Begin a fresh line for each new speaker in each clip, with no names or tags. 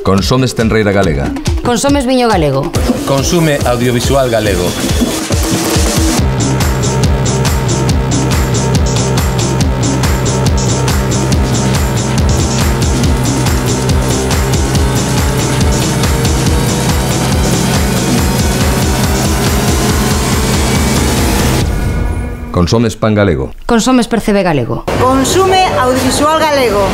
Consomes tenreira galega.
Consomes viño galego.
Consume audiovisual galego.
Consomes pan galego.
Consomes percebe galego.
Consume audiovisual galego.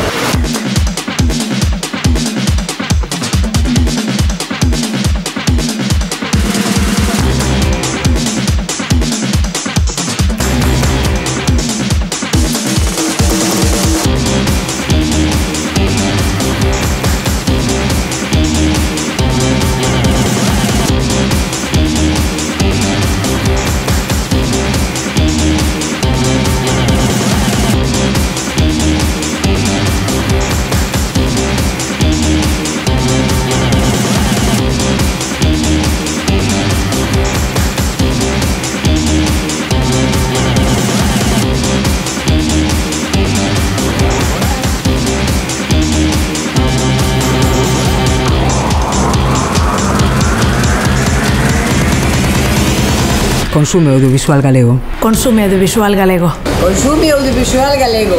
Consume audiovisual galego.
Consume audiovisual galego.
Consume audiovisual galego.